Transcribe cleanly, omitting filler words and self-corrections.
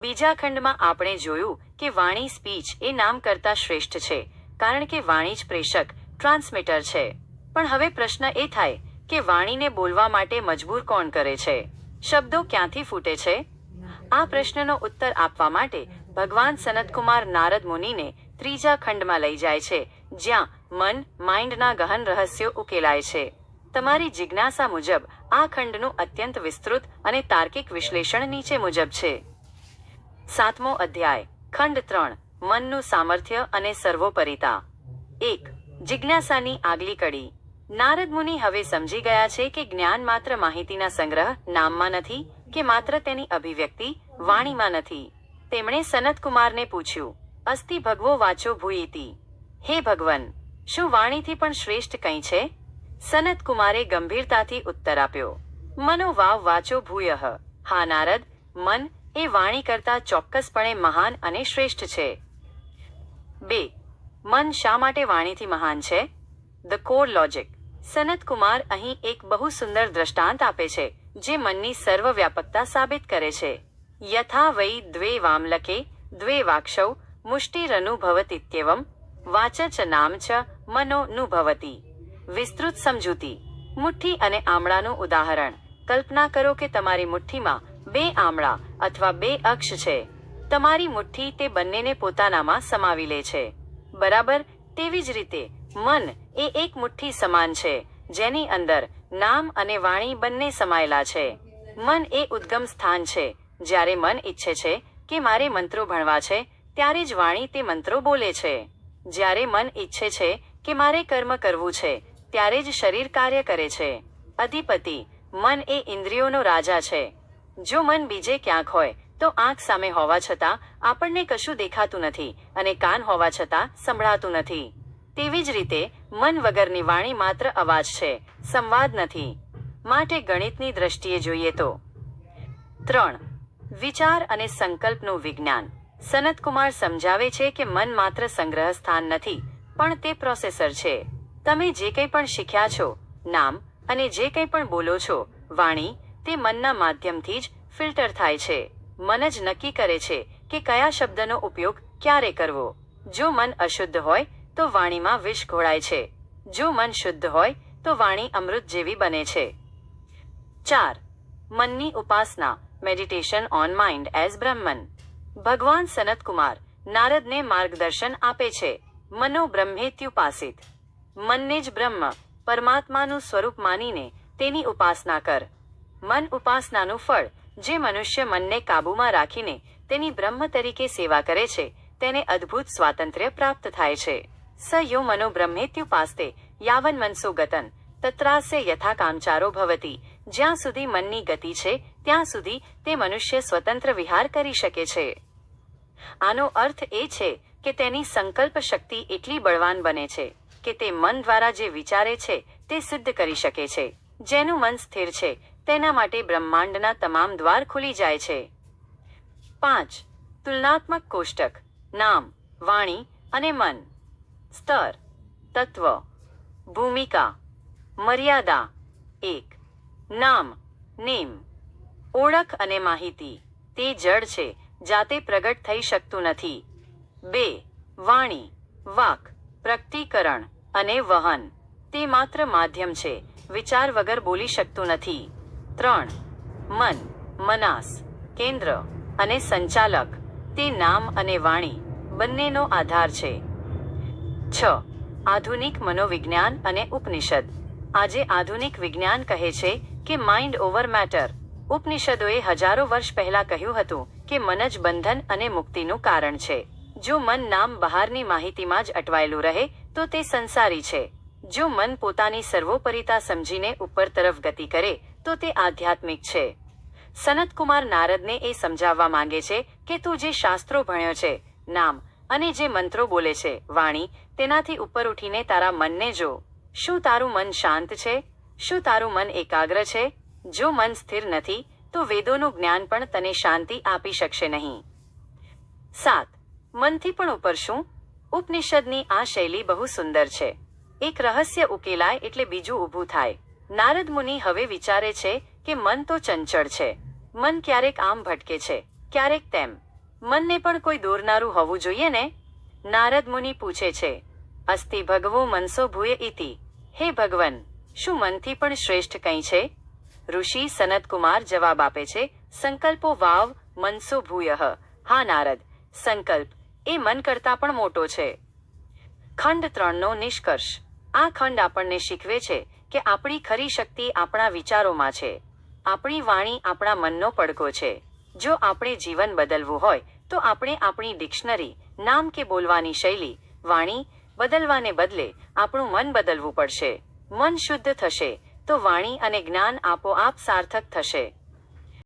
બીજા ખંડમાં આપણે જોયું કે વાણી સ્પીચ એ નામ કરતાં શ્રેષ્ઠ છે, કારણ કે વાણી જ પ્રેષક ટ્રાન્સમીટર છે. પણ હવે પ્રશ્ન એ થાય કે વાણીને બોલવા માટે મજબૂર કોણ કરે છે? શબ્દો ક્યાંથી ફૂટે છે? આ પ્રશ્નનો ઉત્તર આપવા માટે ભગવાન સનતકુમાર નારદ મુનિને ત્રીજા ખંડમાં લઈ જાય છે, જ્યાં મન માઇન્ડના ગહન રહસ્યો ઉકેલાય છે. તમારી જિજ્ઞાસા મુજબ આ ખંડનું અત્યંત વિસ્તૃત અને તાર્કિક વિશ્લેષણ નીચે મુજબ છે. 7મો અધ્યાય, ખંડ 3, મનનું સામર્થ્ય અને સર્વોપરિતા. 1. જિજ્ઞાસાની આગલી કડી. નારદ મુનિ હવે સમજી ગયા છે કે જ્ઞાન માત્ર માહિતીના સંગ્રહ નામમાં નથી, કે માત્ર તેની અભિવ્યક્તિ વાણીમાં નથી. તેમણે સનતકુમારને પૂછ્યું, અસ્તિ ભગવો વાચો ભૂયિતિ. હે ભગવન, શું વાણીથી પણ શ્રેષ્ઠ કંઈ છે? સનતકુમારે ગંભીરતાથી ઉત્તર આપ્યો, મનો વાવ વાચો ભૂયઃ. હા નારદ, મન એ વાણી કરતાં ચોક્કસપણે મહાન અને શ્રેષ્ઠ છે. 2. મન શા માટે વાણીથી મહાન છે? The core logic. સનતકુમાર અહીં એક બહુ સુંદર દ્રષ્ટાંત આપે છે, જે મનની સર્વવ્યાપકતા સાબિત કરે છે. યથા વૈ દ્વે વામલકે દ્વે વાક્ષૌ મુષ્ટિરનુભવતીત્યવમ વાચ નામ ચ મનો નુભવતી. વિસ્તૃત સમજૂતી. મુઠ્ઠી અને આમળાનું ઉદાહરણ. કલ્પના કરો કે તમારી મુઠ્ઠીમાં 2 આમળા અથવા 2 અક્ષ છે. તમારી મુઠ્ઠી તે બંનેને પોતાનામાં સમાવી લે છે. બરાબર તેવી જ રીતે મન એ એક મુઠ્ઠી સમાન છે, જેની અંદર નામ અને વાણી બંને સમાયેલા છે. મન એ ઉદ્ગમ સ્થાન છે. જ્યારે મન ઈચ્છે છે કે મારે મંત્રો ભણવા છે, ત્યારે જ વાણી તે મંત્રો બોલે છે. જ્યારે મન ઈચ્છે છે કે મારે કર્મ કરવું છે, ત્યારે જ શરીર કાર્ય કરે છે. અધિપતિ. મન એ ઇન્દ્રિયોનો રાજા છે. જો મન બીજે ક્યાંક હોય તો આંખ સામે હોવા છતાં આપણને કશું દેખાતું નથી, અને કાન હોવા છતાં સંભળાતું નથી. તેવી જ રીતે મન વગરની વાણી માત્ર અવાજ છે, સંવાદ નથી. માટે ગણિતની દ્રષ્ટિએ જોઈએ તો. 3. વિચાર અને સંકલ્પનું વિજ્ઞાન. સનતકુમાર સમજાવે છે કે મન માત્ર સંગ્રહ સ્થાન નથી, પણ તે પ્રોસેસર છે. તમે જે કંઈ પણ શીખ્યા છો, નામ અને જે કંઈ પણ બોલો છો, વાણી, તે મનના માધ્યમથી જ ફિલ્ટર થાય છે. મન જ નક્કી કરે છે કે કયા શબ્દનો ઉપયોગ ક્યારે કરવો. જો મન અશુદ્ધ હોય તો વાણીમાં વિષ ઘોળાય છે. જો મન શુદ્ધ હોય તો વાણી અમૃત જેવી બને છે. 4. મનની ઉપાસના. Meditation on mind as Brahman. ભગવાન સનતકુમાર નારદને માર્ગદર્શન આપે છે. મનો બ્રહ્મેત્યુપાસિત. મનને જ બ્રહ્મ, પરમાત્માનું સ્વરૂપ માનીને તેની ઉપાસના કર. મન ઉપાસનાનું ફળ, જે મનુષ્ય મનને કાબૂમાં રાખીને તેની બ્રહ્મ તરીકે સેવા કરે છે, તેને અદ્ભુત સ્વાતંત્ર્ય પ્રાપ્ત થાય છે. સ યો મનો બ્રહ્મેત્યુપાસ્તે યાવન મનસો ગતન તત્રાસ્ય યથા કામચારો ભવતી. જ્યાં સુધી મનની ગતિ છે, ત્યાં સુધી તે મનુષ્ય સ્વતંત્ર વિહાર કરી શકે છે. આનો અર્થ એ છે કે તેની સંકલ્પ શક્તિ એટલી બળવાન બને છે કે તે મન દ્વારા જે વિચારે છે તે સિદ્ધ કરી શકે છે. જેનું મન સ્થિર છે, તેના માટે બ્રહ્માંડના તમામ દ્વાર ખુલી જાય છે. 5. તુલનાત્મક કોષ્ટક. નામ, વાણી અને મન. સ્તર, તત્વ, ભૂમિકા, મર્યાદા. 1. નામ, નેમ. ઓળખ અને માહિતી. તે જડ છે, જાતે પ્રગટ થઈ શકતું નથી. 2. વાણી, વાક, પ્રકટીકરણ અને વહન. તે માત્ર માધ્યમ છે, વિચાર વગર બોલી શકતું નથી. 3. મન, મનાસ, કેન્દ્ર અને સંચાલક. તે નામ અને વાણી બંનેનો આધાર છે. 6. આધુનિક મનોવિજ્ઞાન અને ઉપનિષદ. આજે આધુનિક વિજ્ઞાન કહે છે કે માઇન્ડ ઓવર મેટર. ઉપનિષદોએ હજારો વર્ષ પહેલા કહ્યું હતું કે મન જ બંધન અને મુક્તિનું કારણ છે. જો મન નામ બહારની માહિતીમાં જ અટવાયેલું રહે તો તે સંસારી છે. જો મન પોતાની સર્વોપરિતા સમજીને ઉપર તરફ ગતિ કરે તો તે આધ્યાત્મિક છે. સનતકુમાર નારદને એ સમજાવવા માંગે છે કે તું જે શાસ્ત્રો ભણ્યો છે, નામ અને જે મંત્રો બોલે છે, વાણી, તેનાથી ઉપર ઉઠીને તારા મનને જો. શું તારું મન શાંત છે? શું તારું મન એકાગ્ર છે? જો મન સ્થિર નથી તો વેદોનું જ્ઞાન પણ તને શાંતિ આપી શકશે નહીં. 7. મનથી પણ ઉપર શું? ઉપનિષદની આ શૈલી બહુ સુંદર છે. એક રહસ્ય ઉકેલાય એટલે બીજું ઊભું થાય. નારદ મુનિ હવે વિચારે છે કે મન તો ચંચળ છે. મન ક્યારેક આમ ભટકે છે, ક્યારેક તેમ. મનને પણ કોઈ દોરનારું હોવું જોઈએ ને? નારદ મુનિ પૂછે છે, અસ્તિ ભગવો મનસો ભૂય ઇતિ. હે ભગવન, શું મનથી પણ શ્રેષ્ઠ કંઈ છે? ઋષિ સનતકુમાર જવાબ આપે છે, સંકલ્પો વાવ મનસો ભૂયઃ. હા નારદ, સંકલ્પ એ મન કરતાં પણ મોટો છે. ખંડ 3નો નિષ્કર્ષ. આ ખંડ આપણને શીખવે છે કે આપણી ખરી શક્તિ આપણા વિચારોમાં છે. આપણી વાણી આપણા મનનો પડઘો છે. જો આપણે જીવન બદલવું હોય તો આપણે આપણી ડિક્શનરી, નામ કે બોલવાની શૈલી, વાણી બદલવાને બદલે આપણું મન બદલવું પડશે. મન શુદ્ધ થશે તો વાણી અને જ્ઞાન આપોઆપ સાર્થક થશે.